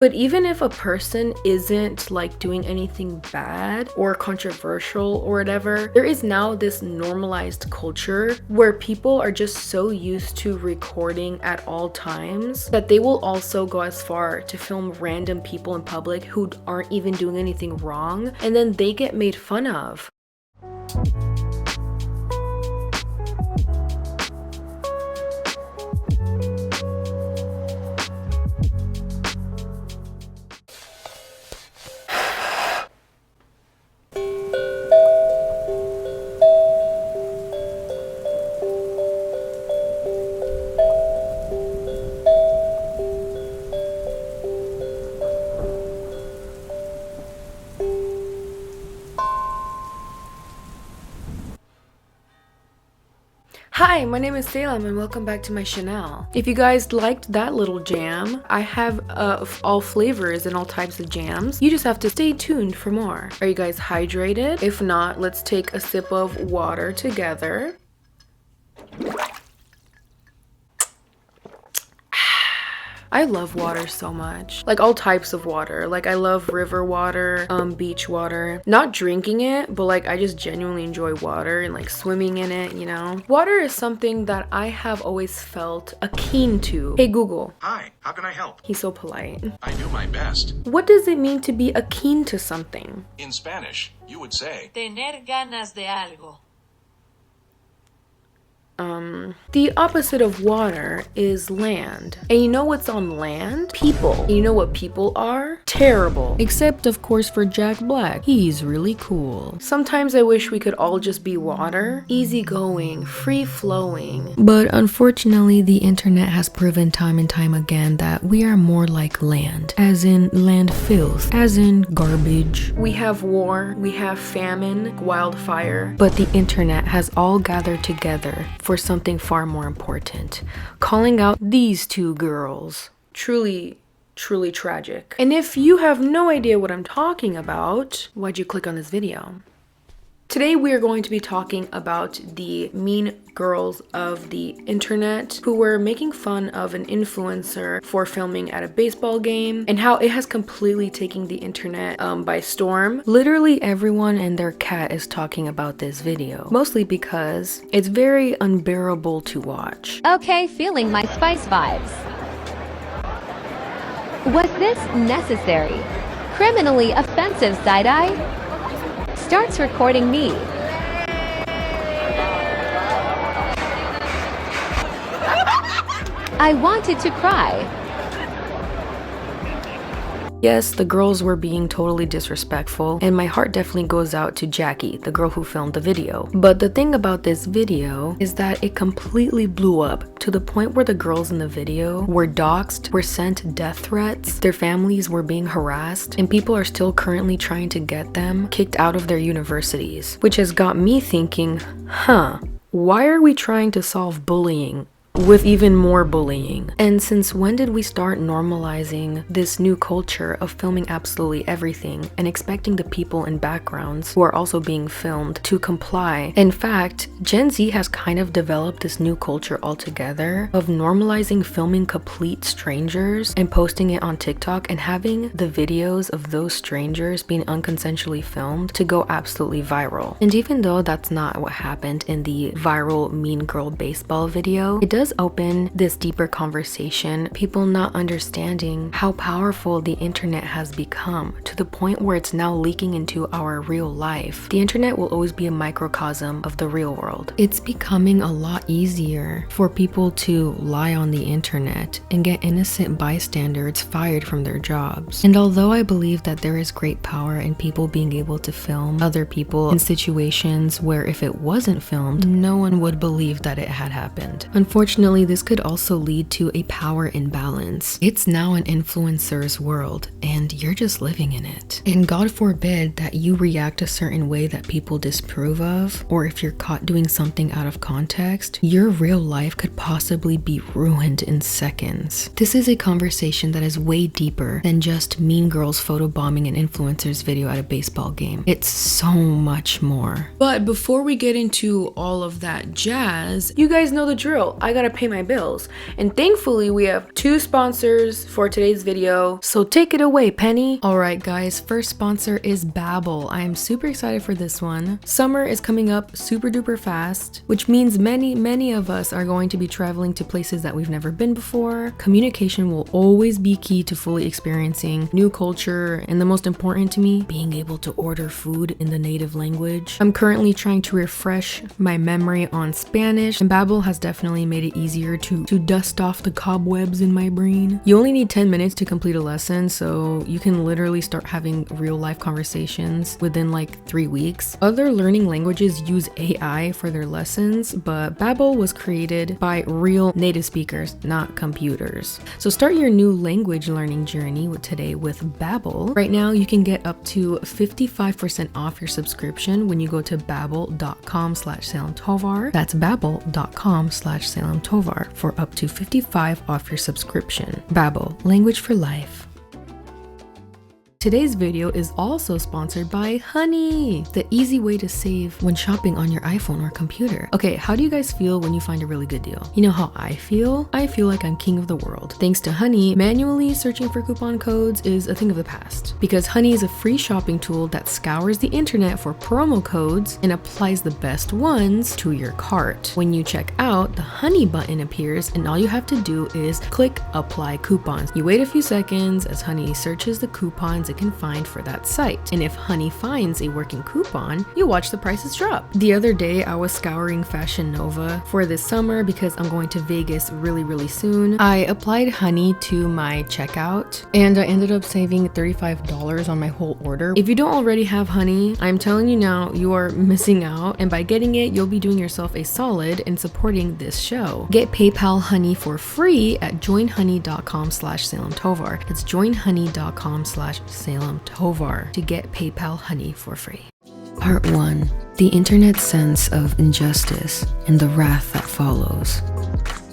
But even if a person isn't like doing anything bad or controversial or whatever, there is now this normalized culture where people are just so used to recording at all times that they will also go as far to film random people in public who aren't even doing anything wrong, and then they get made fun of. Hi, my name is Salem and welcome back to my channel. If you guys liked that little jam, I have all flavors and all types of jams. You just have to stay tuned for more. Are you guys hydrated? If not, let's take a sip of water together. I love water so much. Like all types of water. Like I love river water, beach water. Not drinking it, but like I just genuinely enjoy water and like swimming in it, you know? Water is something that I have always felt akin to. Hey Google. Hi, how can I help? He's so polite. I do my best. What does it mean to be akin to something? In Spanish, you would say, tener ganas de algo. The opposite of water is land. And you know what's on land? People. And you know what people are? Terrible. Except of course for Jack Black. He's really cool. Sometimes I wish we could all just be water. Easygoing, free-flowing. But unfortunately, the internet has proven time and time again that we are more like land. As in land filth. As in garbage. We have war, we have famine, wildfire. But the internet has all gathered together for something far more important, calling out these two girls. Truly tragic. And if you have no idea what I'm talking about, why'd you click on this video? Today we are going to be talking about the mean girls of the internet who were making fun of an influencer for filming at a baseball game, and how it has completely taken the internet by storm. Literally everyone and their cat is talking about this video, mostly because it's very unbearable to watch. Okay, feeling my Spice vibes. Was this necessary? Criminally offensive side-eye? Starts recording me. I wanted to cry. Yes, the girls were being totally disrespectful, and my heart definitely goes out to Jackie, the girl who filmed the video. But the thing about this video is that it completely blew up to the point where the girls in the video were doxxed, were sent death threats, their families were being harassed, and people are still currently trying to get them kicked out of their universities. Which has got me thinking, why are we trying to solve bullying with even more bullying? And since when did we start normalizing this new culture of filming absolutely everything and expecting the people in backgrounds who are also being filmed to comply? In fact, Gen Z has kind of developed this new culture altogether of normalizing filming complete strangers and posting it on TikTok and having the videos of those strangers being unconsensually filmed to go absolutely viral. And even though that's not what happened in the viral Mean Girl baseball video, it does open this deeper conversation, people not understanding how powerful the internet has become to the point where it's now leaking into our real life. The internet will always be a microcosm of the real world. It's becoming a lot easier for people to lie on the internet and get innocent bystanders fired from their jobs. And although I believe that there is great power in people being able to film other people in situations where if it wasn't filmed, no one would believe that it had happened. Unfortunately, this could also lead to a power imbalance. It's now an influencer's world, and you're just living in it. And God forbid that you react a certain way that people disapprove of, or if you're caught doing something out of context, your real life could possibly be ruined in seconds. This is a conversation that is way deeper than just mean girls photobombing an influencer's video at a baseball game. It's so much more. But before we get into all of that jazz, you guys know the drill. I gotta gotta pay my bills. And thankfully we have 2 sponsors for today's video, so take it away, Penny. Alright guys, first sponsor is Babbel. I am super excited for this one. Summer is coming up super duper fast, which means many of us are going to be traveling to places that we've never been before. Communication will always be key to fully experiencing new culture, and the most important to me, being able to order food in the native language. I'm currently trying to refresh my memory on Spanish, and Babbel has definitely made it easier to dust off the cobwebs in my brain. You only need 10 minutes to complete a lesson, so you can literally start having real life conversations within like 3 weeks. Other learning languages use AI for their lessons, but Babbel was created by real native speakers, not computers. So start your new language learning journey today with Babbel. Right now you can get up to 55% off your subscription when you go to babbel.com/SalemTovar. That's babbel.com/SalemTovar for up to 55% off your subscription. Babbel, language for life. Today's video is also sponsored by Honey, the easy way to save when shopping on your iPhone or computer. Okay, how do you guys feel when you find a really good deal? You know how I feel? I feel like I'm king of the world. Thanks to Honey, manually searching for coupon codes is a thing of the past, because Honey is a free shopping tool that scours the internet for promo codes and applies the best ones to your cart. When you check out, the Honey button appears and all you have to do is click apply coupons. You wait a few seconds as Honey searches the coupons it can find for that site, and if Honey finds a working coupon, you watch the prices drop. The other day I was scouring Fashion Nova for this summer because I'm going to Vegas really soon. I applied Honey to my checkout and I ended up saving $35 on my whole order. If you don't already have Honey, I'm telling you now, you are missing out, and by getting it you'll be doing yourself a solid in supporting this show. Get PayPal Honey for free at joinhoney.com/SalemTovar. It's joinhoney.com/SalemTovar to get PayPal Honey for free. Part 1. The internet's sense of injustice and the wrath that follows.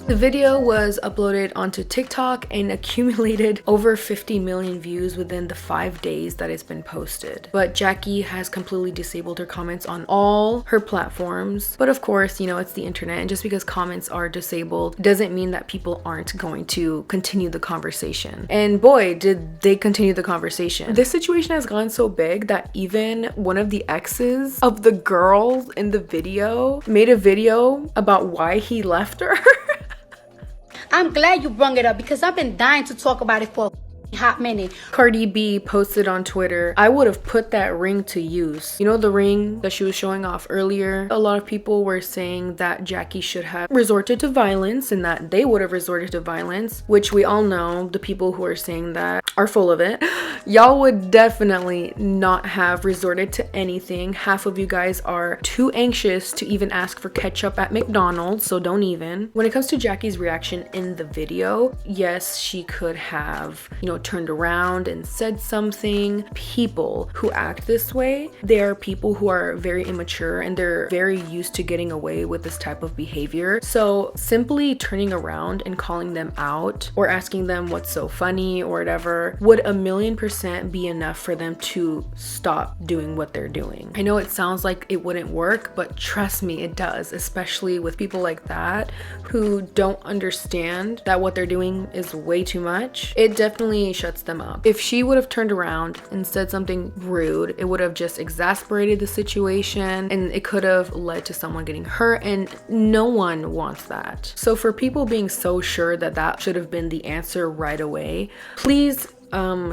The video was uploaded onto TikTok and accumulated over 50 million views within the 5 days that it's been posted. But Jackie has completely disabled her comments on all her platforms. But of course, you know, it's the internet, and just because comments are disabled doesn't mean that people aren't going to continue the conversation. And boy, did they continue the conversation. This situation has gone so big that even one of the exes of the girl in the video made a video about why he left her. I'm glad you brought it up because I've been dying to talk about it for a hot minute. Cardi B posted on Twitter, I would have put that ring to use. You know, the ring that she was showing off earlier? A lot of people were saying that Jackie should have resorted to violence and that they would have resorted to violence, which we all know the people who are saying that are full of it. Y'all would definitely not have resorted to anything. Half of you guys are too anxious to even ask for ketchup at McDonald's, so don't even. When it comes to Jackie's reaction in the video, yes, she could have, you know, turned around and said something. People who act this way, they are people who are very immature and they're very used to getting away with this type of behavior. So simply turning around and calling them out or asking them what's so funny or whatever would 1,000,000% be enough for them to stop doing what they're doing. I know it sounds like it wouldn't work, but trust me, it does, especially with people like that who don't understand that what they're doing is way too much. It definitely shuts them up. If she would have turned around and said something rude, it would have just exasperated the situation and it could have led to someone getting hurt, and no one wants that. So for people being so sure that that should have been the answer right away, please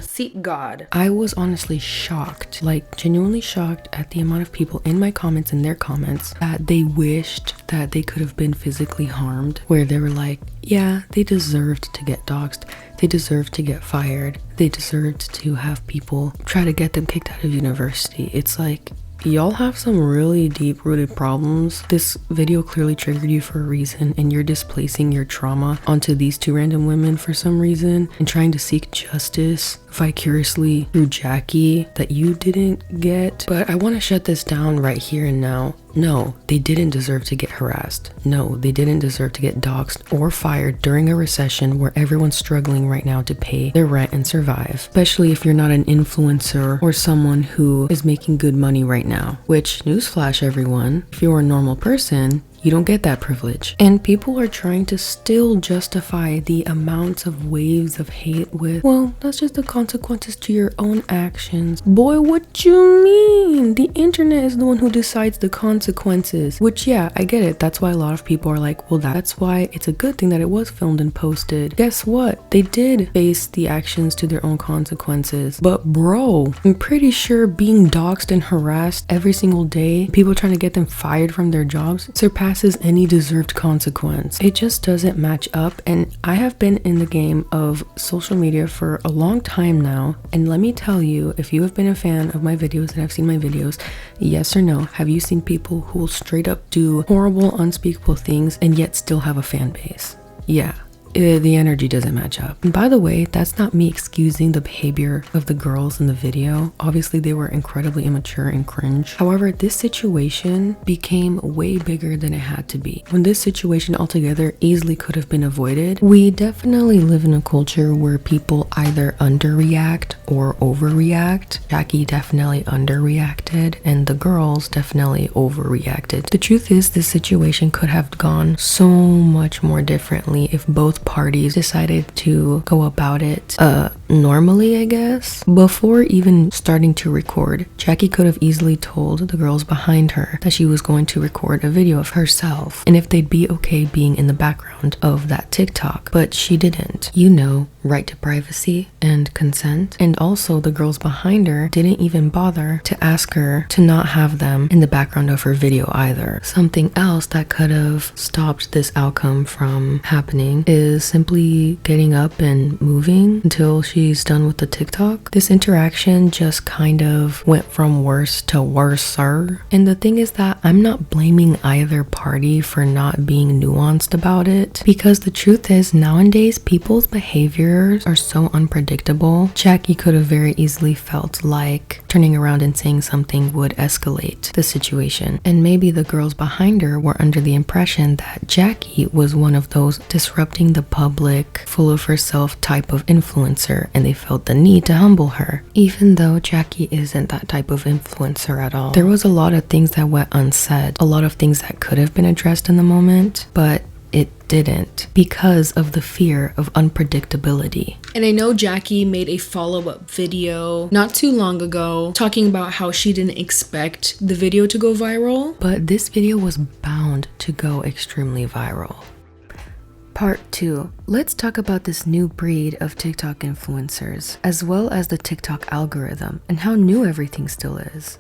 seek God. I was honestly shocked, like genuinely shocked at the amount of people in my comments and their comments that they wished that they could have been physically harmed, where they were like, yeah, they deserved to get doxxed, they deserved to get fired, they deserved to have people try to get them kicked out of university. It's like, y'all have some really deep-rooted problems. This video clearly triggered you for a reason, and you're displacing your trauma onto these 2 random women for some reason and trying to seek justice vicariously through Jackie that you didn't get. But I want to shut this down right here and now. No, they didn't deserve to get harassed. No, they didn't deserve to get doxxed or fired during a recession where everyone's struggling right now to pay their rent and survive. Especially if you're not an influencer or someone who is making good money right now. Which, newsflash everyone, if you're a normal person, You don't get that privilege. And people are trying to still justify the amounts of waves of hate with, well, that's just the consequences to your own actions. Boy, what you mean? The internet is the one who decides the consequences. Which, yeah, I get it. That's why a lot of people are like, well, that's why it's a good thing that it was filmed and posted. Guess what? They did face the actions to their own consequences. But bro, I'm pretty sure being doxxed and harassed every single day, people trying to get them fired from their jobs, surpasses any deserved consequence. It just doesn't match up. And I have been in the game of social media for a long time now, and let me tell you, if you have been a fan of my videos and have seen my videos, yes or no, have you seen people who will straight up do horrible, unspeakable things and yet still have a fan base? Yeah. The energy doesn't match up. And by the way, that's not me excusing the behavior of the girls in the video. Obviously, they were incredibly immature and cringe. However, this situation became way bigger than it had to be. When this situation altogether easily could have been avoided, we definitely live in a culture where people either underreact or overreact. Jackie definitely underreacted, and the girls definitely overreacted. The truth is, this situation could have gone so much more differently if both parties decided to go about it normally, I guess. Before even starting to record, Jackie could have easily told the girls behind her that she was going to record a video of herself and if they'd be okay being in the background of that TikTok, but she didn't. You know, right to privacy and consent. And also the girls behind her didn't even bother to ask her to not have them in the background of her video either. Something else that could have stopped this outcome from happening is simply getting up and moving until she's done with the TikTok. This interaction just kind of went from worse to worser. And the thing is that I'm not blaming either party for not being nuanced about it, because the truth is nowadays people's behaviors are so unpredictable. Jackie could have very easily felt like turning around and saying something would escalate the situation. And maybe the girls behind her were under the impression that Jackie was one of those disrupting the public, full of herself type of influencer, and they felt the need to humble her. Even though Jackie isn't that type of influencer at all. There was a lot of things that went unsaid, a lot of things that could have been addressed in the moment, but it didn't because of the fear of unpredictability. And I know Jackie made a follow-up video not too long ago talking about how she didn't expect the video to go viral. But this video was bound to go extremely viral. Part 2. Let's talk about this new breed of TikTok influencers, as well as the TikTok algorithm and how new everything still is.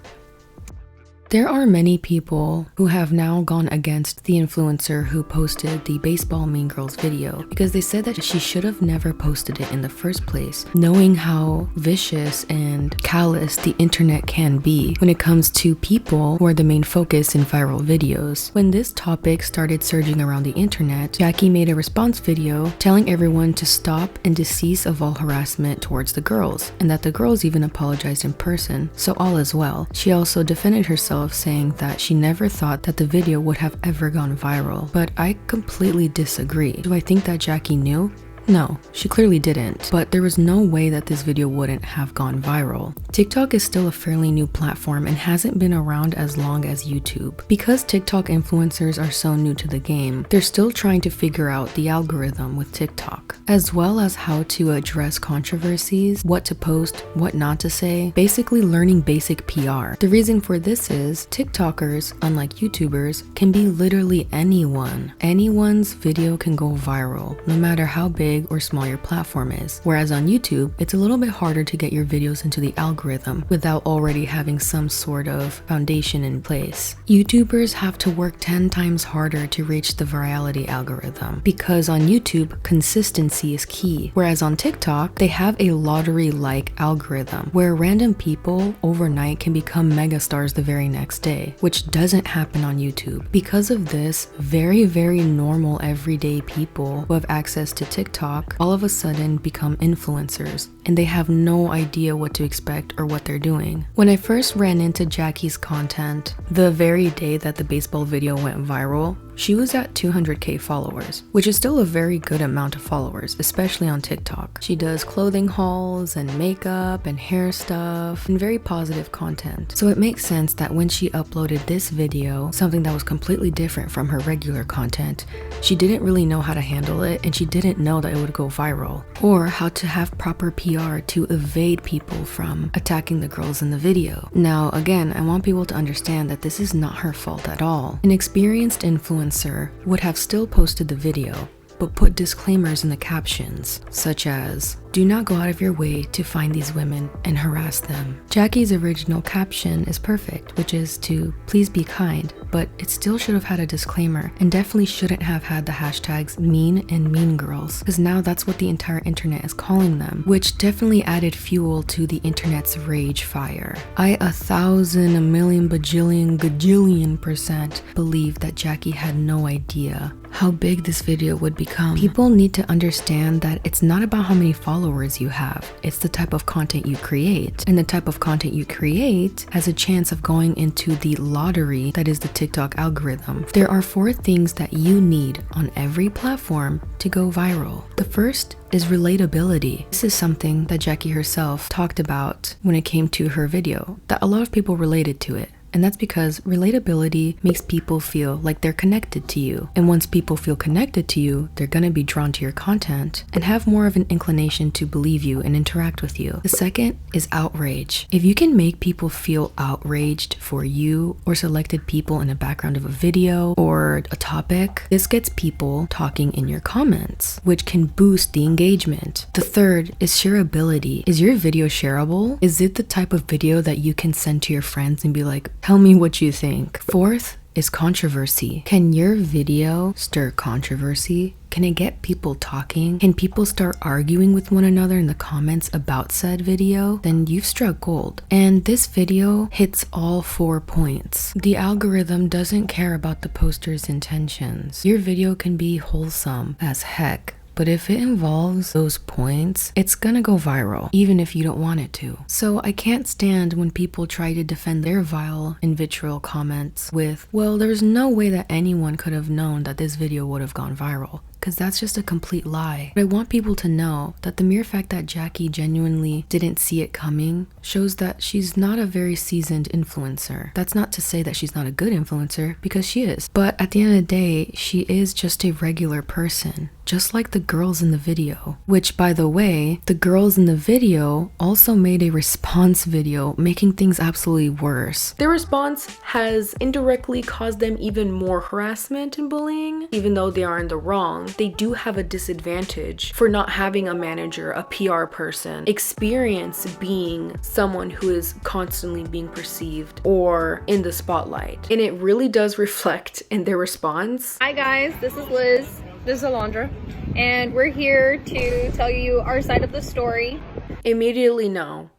There are many people who have now gone against the influencer who posted the Baseball Mean Girls video because they said that she should have never posted it in the first place, knowing how vicious and callous the internet can be when it comes to people who are the main focus in viral videos. When this topic started surging around the internet, Jackie made a response video telling everyone to stop and cease of all harassment towards the girls, and that the girls even apologized in person, so all is well. She also defended herself, saying that she never thought that the video would have ever gone viral. But I completely disagree. Do I think that Jackie knew? No, she clearly didn't, but there was no way that this video wouldn't have gone viral. TikTok is still a fairly new platform and hasn't been around as long as YouTube. Because TikTok influencers are so new to the game, they're still trying to figure out the algorithm with TikTok, as well as how to address controversies, what to post, what not to say, basically learning basic PR. The reason for this is TikTokers, unlike YouTubers, can be literally anyone. Anyone's video can go viral, no matter how big or small your platform is. Whereas on YouTube, it's a little bit harder to get your videos into the algorithm without already having some sort of foundation in place. YouTubers have to work 10 times harder to reach the virality algorithm because on YouTube, consistency is key. Whereas on TikTok, they have a lottery-like algorithm where random people overnight can become megastars the very next day, which doesn't happen on YouTube. Because of this, very, very normal everyday people who have access to TikTok all of a sudden become influencers, and they have no idea what to expect or what they're doing. When I first ran into Jackie's content, the very day that the baseball video went viral, She was at 200k followers, which is still a very good amount of followers, especially on TikTok. She does clothing hauls and makeup and hair stuff and very positive content. So it makes sense that when she uploaded this video, something that was completely different from her regular content, she didn't really know how to handle it, and she didn't know that it would go viral, or how to have proper PR to evade people from attacking the girls in the video. Now, again, I want people to understand that this is not her fault at all. An experienced influencer would have still posted the video, but put disclaimers in the captions, such as, "Do not go out of your way to find these women and harass them." Jackie's original caption is perfect, which is to please be kind, but it still should have had a disclaimer, and definitely shouldn't have had the hashtags mean and mean girls, because now that's what the entire internet is calling them, which definitely added fuel to the internet's rage fire. I 1,000, a million, bajillion, gajillion % believe that Jackie had no idea how big this video would become. People need to understand that it's not about how many followers you have, it's the type of content you create. And the type of content you create has a chance of going into the lottery that is the TikTok algorithm. There are 4 things that you need on every platform to go viral. The first is relatability. This is something that Jackie herself talked about when it came to her video, that a lot of people related to it. And that's because relatability makes people feel like they're connected to you. And once people feel connected to you, they're gonna be drawn to your content and have more of an inclination to believe you and interact with you. The second is outrage. If you can make people feel outraged for you or selected people in the background of a video or a topic, this gets people talking in your comments, which can boost the engagement. The third is shareability. Is your video shareable? Is it the type of video that you can send to your friends and be like, tell me what you think? Fourth is controversy. Can your video stir controversy? Can it get people talking? Can people start arguing with one another in the comments about said video? Then you've struck gold. And this video hits all 4 points. The algorithm doesn't care about the poster's intentions. Your video can be wholesome as heck, but if it involves those points, it's gonna go viral, even if you don't want it to. So I can't stand when people try to defend their vile and vitriol comments with, well, there's no way that anyone could have known that this video would have gone viral, because that's just a complete lie. But I want people to know that the mere fact that Jackie genuinely didn't see it coming shows that she's not a very seasoned influencer. That's not to say that she's not a good influencer, because she is. But at the end of the day, she is just a regular person, just like the girls in the video. Which, by the way, the girls in the video also made a response video making things absolutely worse. Their response has indirectly caused them even more harassment and bullying. Even though they are in the wrong, they do have a disadvantage for not having a manager, a PR person, experience being someone who is constantly being perceived or in the spotlight. And it really does reflect in their response. Hi guys, this is Liz. This is Alondra, and we're here to tell you our side of the story. Immediately no.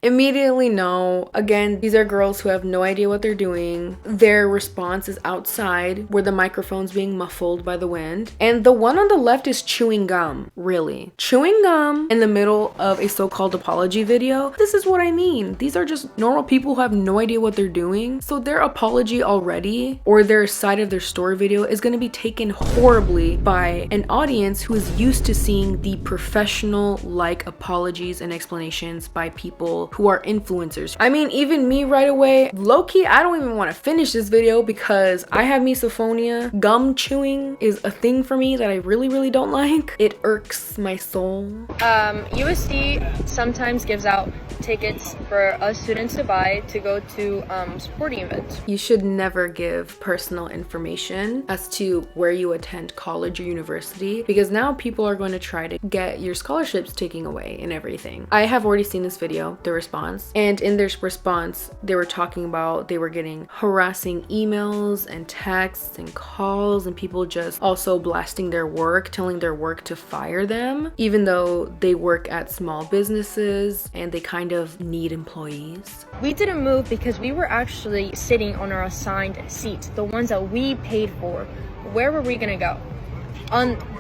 Immediately no. Again, these are girls who have no idea what they're doing. Their response is outside where the microphone's being muffled by the wind. And the one on the left is chewing gum, really. Chewing gum in the middle of a so-called apology video. This is what I mean. These are just normal people who have no idea what they're doing. So their apology already, or their side of their story video, is gonna be taken horribly by an audience who is used to seeing the professional-like apologies and explanations by people who are influencers. I mean, even me right away, low-key, I don't even want to finish this video because I have misophonia. Gum chewing is a thing for me that I really don't like. It irks my soul. USD sometimes gives out tickets for us students to buy to go to sporting events. You should never give personal information as to where you attend college or university, because now people are going to try to get your scholarships taken away and everything. I have already seen this video, the response, and in their response they were talking about they were getting harassing emails and texts and calls, and people just also blasting their work, telling their work to fire them, even though they work at small businesses and they kind of need employees. We didn't move because we were actually sitting on our assigned seats, the ones that we paid for. Where were we gonna go?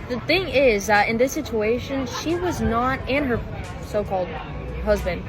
The thing is that in this situation, she was not, and her so-called husband,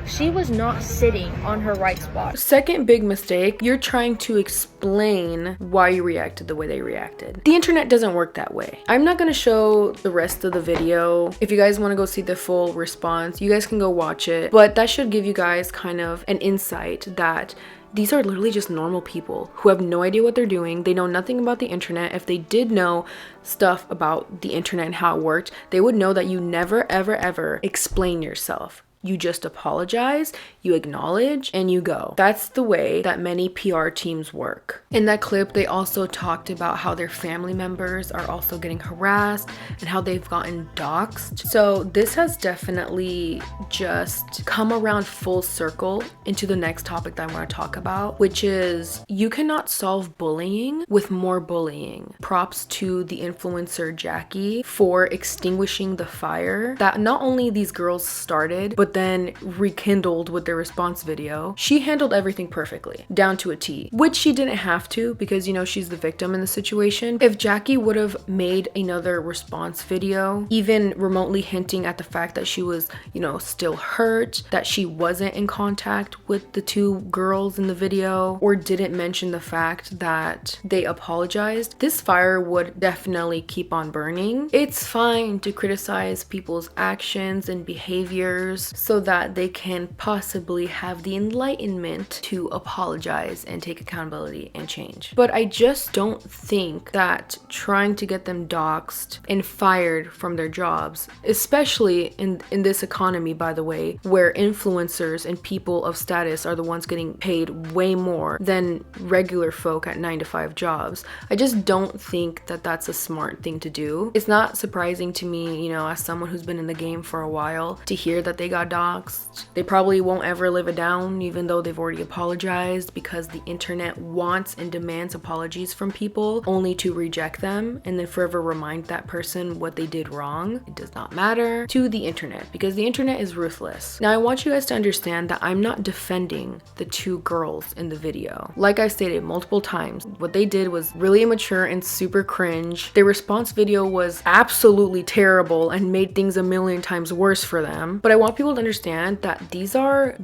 She was not sitting on her right spot. Second big mistake, you're trying to explain why you reacted the way they reacted. The internet doesn't work that way. I'm not gonna show the rest of the video. If you guys wanna go see the full response, you guys can go watch it. But that should give you guys kind of an insight that these are literally just normal people who have no idea what they're doing. They know nothing about the internet. If they did know stuff about the internet and how it worked, they would know that you never, ever, ever explain yourself. You just apologize, you acknowledge, and you go. That's the way that many PR teams work. In that clip, they also talked about how their family members are also getting harassed and how they've gotten doxxed. So this has definitely just come around full circle into the next topic that I want to talk about, which is you cannot solve bullying with more bullying. Props to the influencer Jackie for extinguishing the fire that not only these girls started, but then rekindled with their response video. She handled everything perfectly, down to a T, which she didn't have to because, you know, she's the victim in the situation. If Jackie would have made another response video, even remotely hinting at the fact that she was, you know, still hurt, that she wasn't in contact with the two girls in the video, or didn't mention the fact that they apologized, this fire would definitely keep on burning. It's fine to criticize people's actions and behaviors so that they can possibly have the enlightenment to apologize and take accountability and change. But I just don't think that trying to get them doxxed and fired from their jobs, especially in this economy, by the way, where influencers and people of status are the ones getting paid way more than regular folk at 9-to-5 jobs, I just don't think that that's a smart thing to do. It's not surprising to me, you know, as someone who's been in the game for a while, to hear that they got doxxed. They probably won't ever live it down, even though they've already apologized, because the internet wants and demands apologies from people only to reject them and then forever remind that person what they did wrong. It does not matter to the internet because the internet is ruthless. Now, I want you guys to understand that I'm not defending the two girls in the video. Like I stated multiple times, what they did was really immature and super cringe. Their response video was absolutely terrible and made things a million times worse for them. But I want people to understand that these are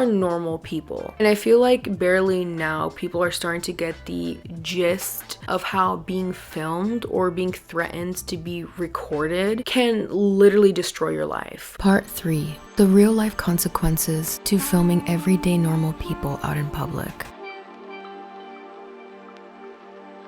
normal people. And I feel like barely now people are starting to get the gist of how being filmed or being threatened to be recorded can literally destroy your life. Part 3. The real life consequences to filming everyday normal people out in public.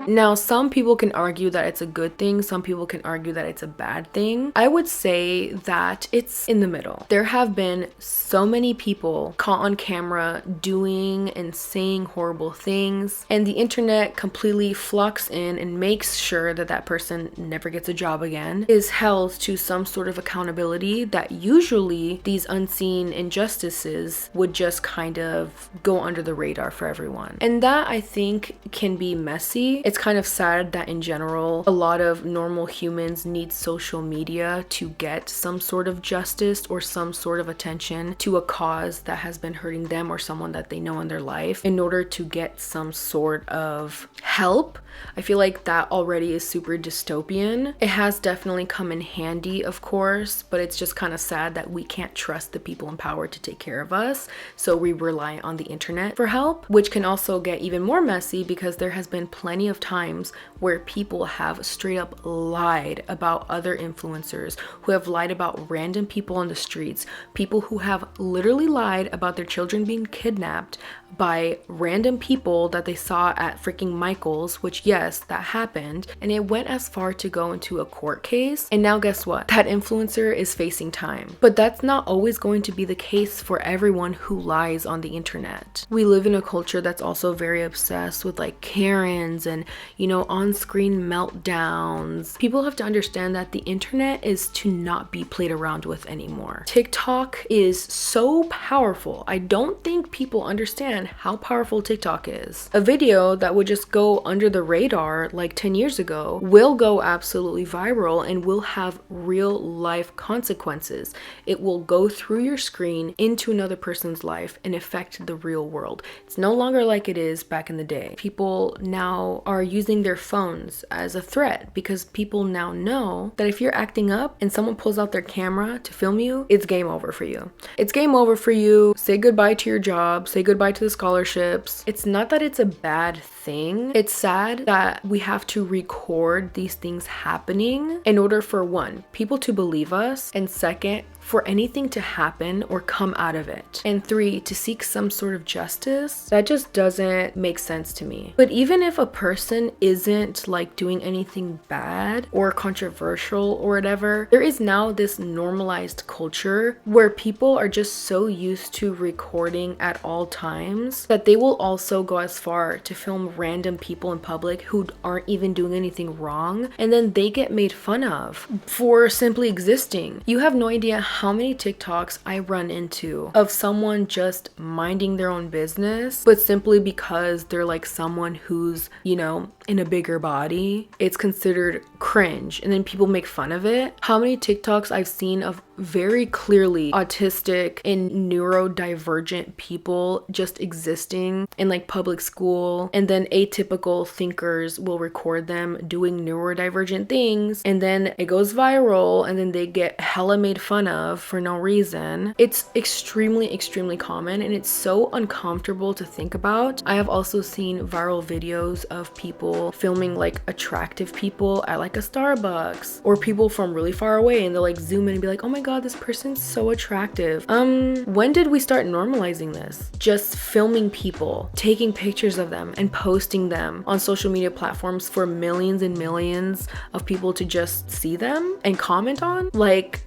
Now, some people can argue that it's a good thing. Some people can argue that it's a bad thing. I would say that it's in the middle. There have been so many people caught on camera doing and saying horrible things, and the internet completely flocks in and makes sure that that person never gets a job again, is held to some sort of accountability that usually these unseen injustices would just kind of go under the radar for everyone. And that, I think, can be messy. It's kind of sad that in general, a lot of normal humans need social media to get some sort of justice or some sort of attention to a cause that has been hurting them or someone that they know in their life in order to get some sort of help. I feel like that already is super dystopian. It has definitely come in handy, of course, but it's just kind of sad that we can't trust the people in power to take care of us, so we rely on the internet for help, which can also get even more messy because there has been plenty of times where people have straight up lied about other influencers, who have lied about random people on the streets, people who have literally lied about their children being kidnapped by random people that they saw at freaking Michael's, which yes, that happened, and it went as far to go into a court case. And now guess what? That influencer is facing time. But that's not always going to be the case for everyone who lies on the internet. We live in a culture that's also very obsessed with like Karens and, you know, on-screen meltdowns. People have to understand that the internet is to not be played around with anymore. TikTok is so powerful. I don't think people understand how powerful TikTok is. A video that would just go under the radar like 10 years ago will go absolutely viral and will have real life consequences. It will go through your screen into another person's life and affect the real world. It's no longer like it is back in the day. People now are are using their phones as a threat because people now know that if you're acting up and someone pulls out their camera to film you, it's game over for you. It's game over for you. Say goodbye to your job, say goodbye to the scholarships. It's not that it's a bad thing. It's sad that we have to record these things happening in order for one, people to believe us, and second, for anything to happen or come out of it. And three, to seek some sort of justice. That just doesn't make sense to me. But even if a person isn't like doing anything bad or controversial or whatever, there is now this normalized culture where people are just so used to recording at all times that they will also go as far to film random people in public who aren't even doing anything wrong, and then they get made fun of for simply existing. You have no idea how many TikToks I run into of someone just minding their own business, but simply because they're like someone who's, you know, in a bigger body, it's considered cringe, and then people make fun of it. How many TikToks I've seen of very clearly autistic and neurodivergent people just existing in like public school, and then atypical thinkers will record them doing neurodivergent things, and then it goes viral, and then they get hella made fun of for no reason. It's extremely common, and it's so uncomfortable to think about. I have also seen viral videos of people filming like attractive people at like a Starbucks, or people from really far away, and they'll like zoom in and be like, oh my god, this person's so attractive. When did we start normalizing this? Just filming people, taking pictures of them and posting them on social media platforms for millions and millions of people to just see them and comment on? Like,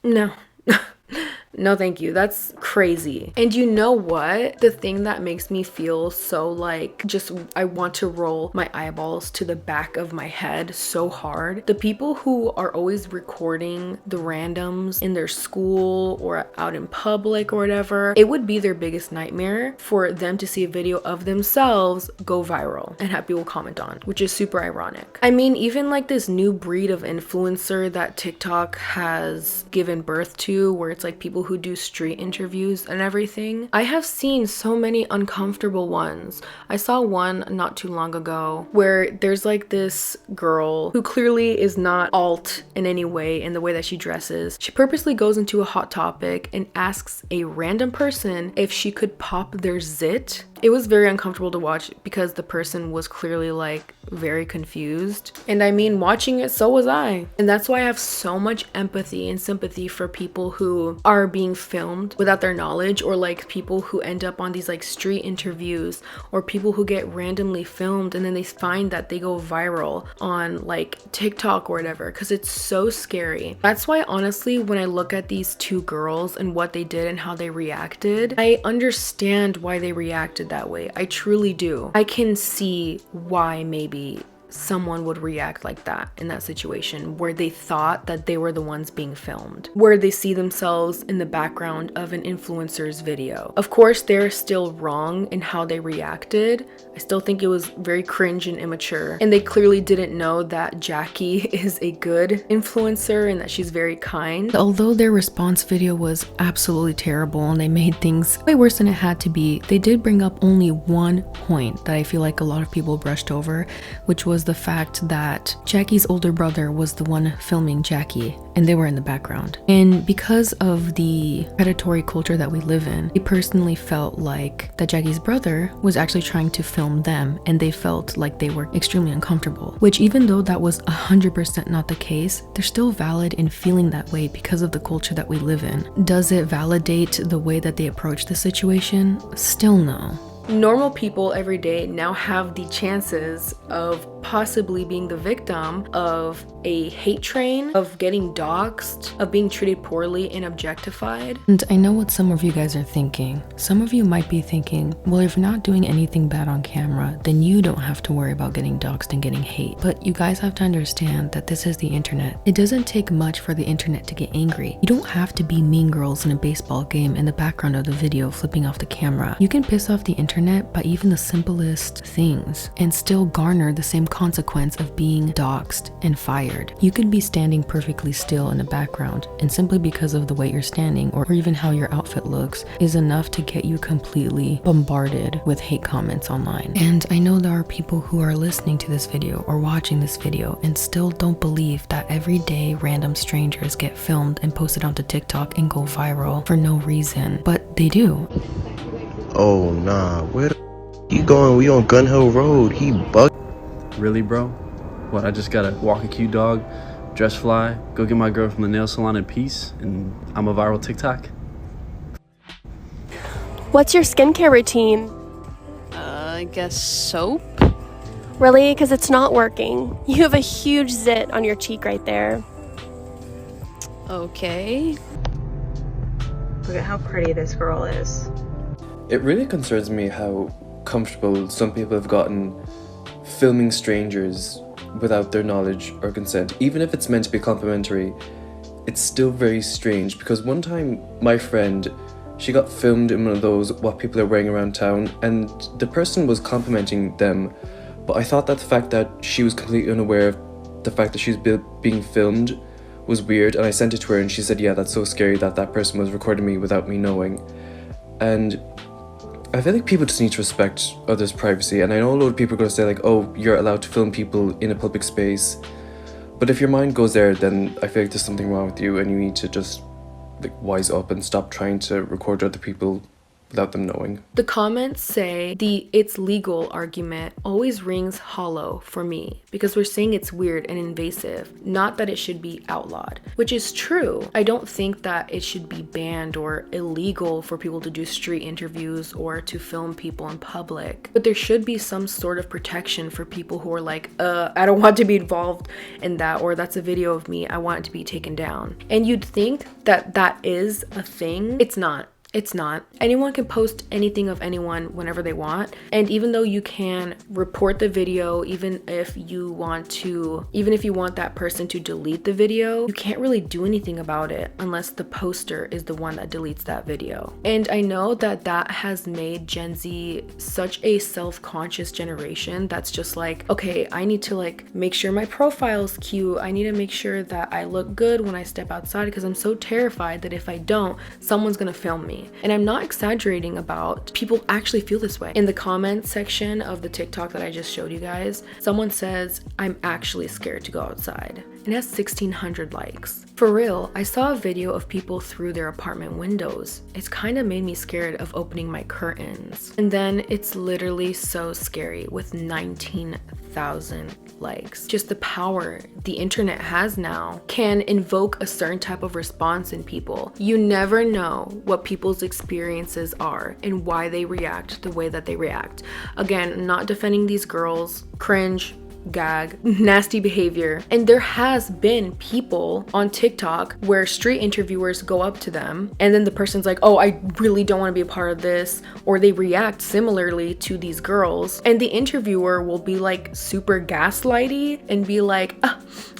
no. No, thank you. That's crazy. And you know what? The thing that makes me feel so like just I want to roll my eyeballs to the back of my head so hard. The people who are always recording the randoms in their school or out in public or whatever, it would be their biggest nightmare for them to see a video of themselves go viral and have people comment on, which is super ironic. I mean, even like this new breed of influencer that TikTok has given birth to, where it's like people who do street interviews and everything. I have seen so many uncomfortable ones. I saw one not too long ago where there's like this girl who clearly is not alt in any way in the way that she dresses. She purposely goes into a hot topic and asks a random person if she could pop their zit. It was very uncomfortable to watch because the person was clearly like very confused. And I mean, watching it, so was I. And that's why I have so much empathy and sympathy for people who are being filmed without their knowledge, or like people who end up on these like street interviews, or people who get randomly filmed and then they find that they go viral on like TikTok or whatever, because it's so scary. That's why honestly, when I look at these two girls and what they did and how they reacted, I understand why they reacted that way. I truly do. I can see why maybe someone would react like that in that situation where they thought that they were the ones being filmed, where they see themselves in the background of an influencer's video. Of course, they're still wrong in how they reacted. I still think it was very cringe and immature, and they clearly didn't know that Jackie is a good influencer and that she's very kind. Although their response video was absolutely terrible and they made things way worse than it had to be, they did bring up only one point that I feel like a lot of people brushed over, which was the fact that Jackie's older brother was the one filming Jackie and they were in the background. And because of the predatory culture that we live in, they personally felt like that Jackie's brother was actually trying to film them, and they felt like they were extremely uncomfortable, which even though that was 100% not the case, they're still valid in feeling that way because of the culture that we live in. Does it validate the way that they approach the situation? Still no. Normal people every day now have the chances of possibly being the victim of a hate train, of getting doxxed, of being treated poorly and objectified. And I know what some of you guys are thinking. Some of you might be thinking, well, if you're not doing anything bad on camera, then you don't have to worry about getting doxxed and getting hate. But you guys have to understand that this is the internet. It doesn't take much for the internet to get angry. You don't have to be Mean Girls in a baseball game in the background of the video flipping off the camera. You can piss off the internet by even the simplest things and still garner the same consequence of being doxxed and fired. You could be standing perfectly still in the background, and simply because of the way you're standing or even how your outfit looks is enough to get you completely bombarded with hate comments online. And I know there are people who are listening to this video or watching this video and still don't believe that every day random strangers get filmed and posted onto TikTok and go viral for no reason, but they do. Oh nah, where the you going? We on Gun Hill Road. He bugged. Really, bro? What, I just gotta walk a cute dog, dress fly, go get my girl from the nail salon in peace, and I'm a viral TikTok? What's your skincare routine? I guess soap? Really? Because it's not working. You have a huge zit on your cheek right there. Okay. Look at how pretty this girl is. It really concerns me how comfortable some people have gotten filming strangers without their knowledge or consent. Even if it's meant to be complimentary, it's still very strange, because one time my friend, she got filmed in one of those what people are wearing around town, and the person was complimenting them, but I thought that the fact that she was completely unaware of the fact that she was being filmed was weird, and I sent it to her and she said, yeah, that's so scary that that person was recording me without me knowing. And I feel like people just need to respect others' privacy, and I know a lot of people are going to say like, oh, you're allowed to film people in a public space, but if your mind goes there, then I feel like there's something wrong with you and you need to just like wise up and stop trying to record other people without them knowing. The comments say the "it's legal" argument always rings hollow for me, because we're saying it's weird and invasive, not that it should be outlawed, which is true. I don't think that it should be banned or illegal for people to do street interviews or to film people in public, but there should be some sort of protection for people who are like, I don't want to be involved in that, or that's a video of me, I want it to be taken down. And you'd think that that is a thing. It's not. It's not. Anyone can post anything of anyone whenever they want. And even though you can report the video, even if you want that person to delete the video, you can't really do anything about it unless the poster is the one that deletes that video. And I know that that has made Gen Z such a self-conscious generation that's just like, okay, I need to like make sure my profile's cute. I need to make sure that I look good when I step outside, because I'm so terrified that if I don't, someone's gonna film me. And I'm not exaggerating about people actually feel this way. In the comments section of the TikTok that I just showed you guys, someone says, I'm actually scared to go outside. It has 1,600 likes. For real, I saw a video of people through their apartment windows. It's kind of made me scared of opening my curtains. And then it's literally so scary with 19,000 likes. Just the power the internet has now can invoke a certain type of response in people. You never know what people's experiences are and why they react the way that they react. Again, not defending these girls, cringe, gag, nasty behavior. And there has been people on TikTok where street interviewers go up to them and then the person's like, oh, I really don't want to be a part of this, or they react similarly to these girls, and the interviewer will be like super gaslighty and be like,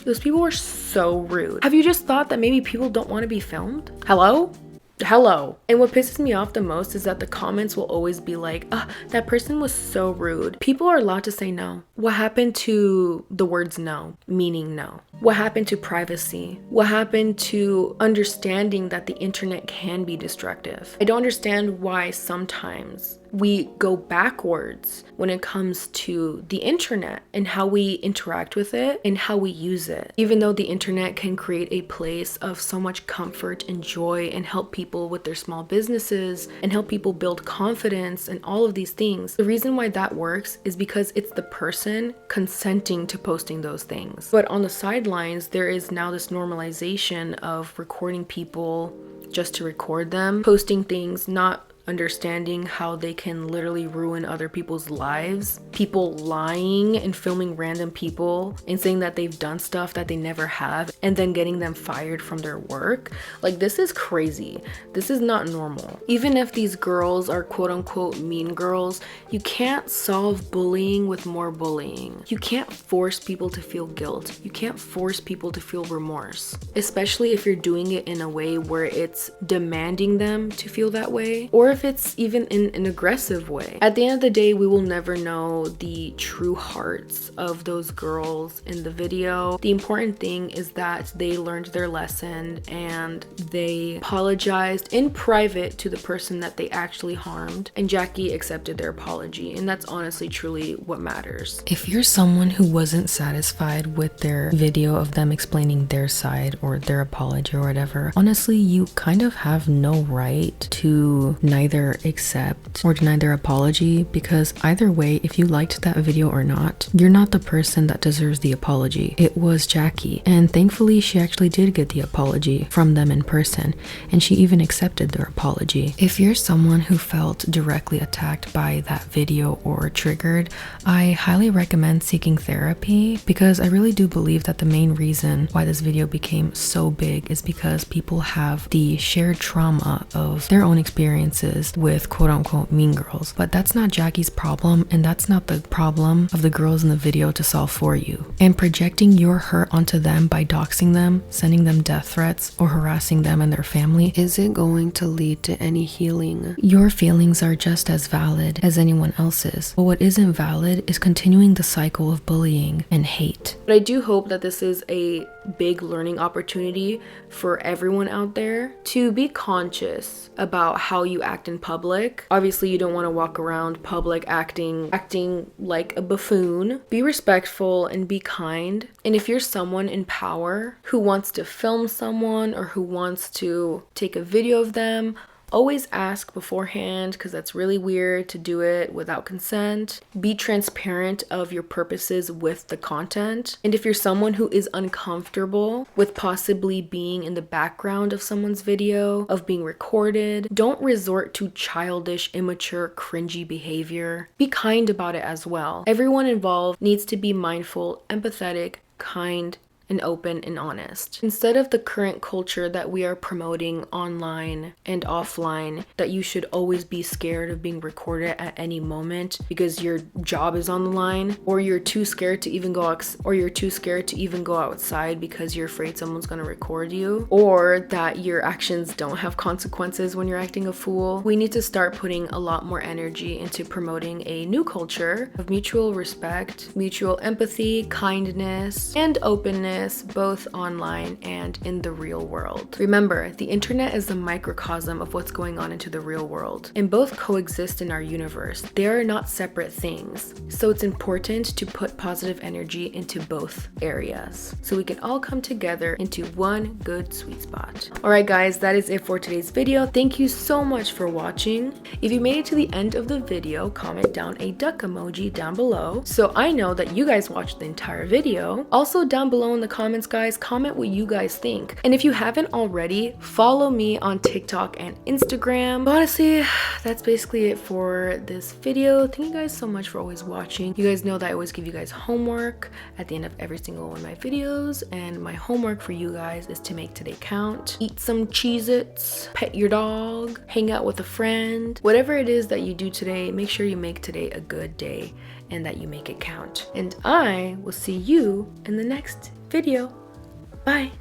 those people were so rude. Have you just thought that maybe people don't want to be filmed? Hello? And what pisses me off the most is that the comments will always be like, that person was so rude. People are allowed to say no. What happened to the words no, meaning no? What happened to privacy? What happened to understanding that the internet can be destructive? I don't understand why sometimes we go backwards when it comes to the internet and how we interact with it and how we use it. Even though the internet can create a place of so much comfort and joy and help people with their small businesses and help people build confidence and all of these things, the reason why that works is because it's the person consenting to posting those things. But on the sidelines, there is now this normalization of recording people just to record them, posting things, not understanding how they can literally ruin other people's lives. People lying and filming random people and saying that they've done stuff that they never have and then getting them fired from their work. Like, this is crazy. This is not normal. Even if these girls are quote unquote mean girls, you can't solve bullying with more bullying. You can't force people to feel guilt. You can't force people to feel remorse, especially if you're doing it in a way where it's demanding them to feel that way, or if if it's even in an aggressive way. At the end of the day, we will never know the true hearts of those girls in the video. The important thing is that they learned their lesson and they apologized in private to the person that they actually harmed, and Jackie accepted their apology, and that's honestly truly what matters. If you're someone who wasn't satisfied with their video of them explaining their side or their apology or whatever, honestly, you kind of have no right to neither accept or deny their apology, because either way, if you liked that video or not, you're not the person that deserves the apology. It was Jackie, and thankfully she actually did get the apology from them in person, and she even accepted their apology. If you're someone who felt directly attacked by that video or triggered, I highly recommend seeking therapy, because I really do believe that the main reason why this video became so big is because people have the shared trauma of their own experiences with quote-unquote mean girls. But that's not Jackie's problem, and that's not the problem of the girls in the video to solve for you. And projecting your hurt onto them by doxing them, sending them death threats, or harassing them and their family isn't going to lead to any healing. Your feelings are just as valid as anyone else's, but what isn't valid is continuing the cycle of bullying and hate. But I do hope that this is a big learning opportunity for everyone out there to be conscious about how you act in public. Obviously, you don't want to walk around public acting like a buffoon. Be respectful and be kind. And if you're someone in power who wants to film someone or who wants to take a video of them, always ask beforehand, because that's really weird to do it without consent. Be transparent of your purposes with the content. And if you're someone who is uncomfortable with possibly being in the background of someone's video, of being recorded, don't resort to childish, immature, cringy behavior. Be kind about it as well. Everyone involved needs to be mindful, empathetic, kind, and open and honest. Instead of the current culture that we are promoting online and offline, that you should always be scared of being recorded at any moment because your job is on the line, or you're too scared to even go outside because you're afraid someone's going to record you, or that your actions don't have consequences when you're acting a fool. We need to start putting a lot more energy into promoting a new culture of mutual respect, mutual empathy, kindness, and openness, both online and in the real world. Remember, the internet is a microcosm of what's going on into the real world, and both coexist in our universe. They are not separate things. So it's important to put positive energy into both areas so we can all come together into one good sweet spot. Alright guys, that is it for today's video. Thank you so much for watching. If you made it to the end of the video, comment down a duck emoji down below so I know that you guys watched the entire video. Also, down below in the comments, guys, comment what you guys think. And if you haven't already, follow me on TikTok and Instagram. But honestly, that's basically it for this video. Thank you guys so much for always watching. You guys know that I always give you guys homework at the end of every single one of my videos, and my homework for you guys is to make today count. Eat some Cheez-Its, pet your dog, hang out with a friend. Whatever it is that you do today, make sure you make today a good day and that you make it count. And I will see you in the next video. Bye.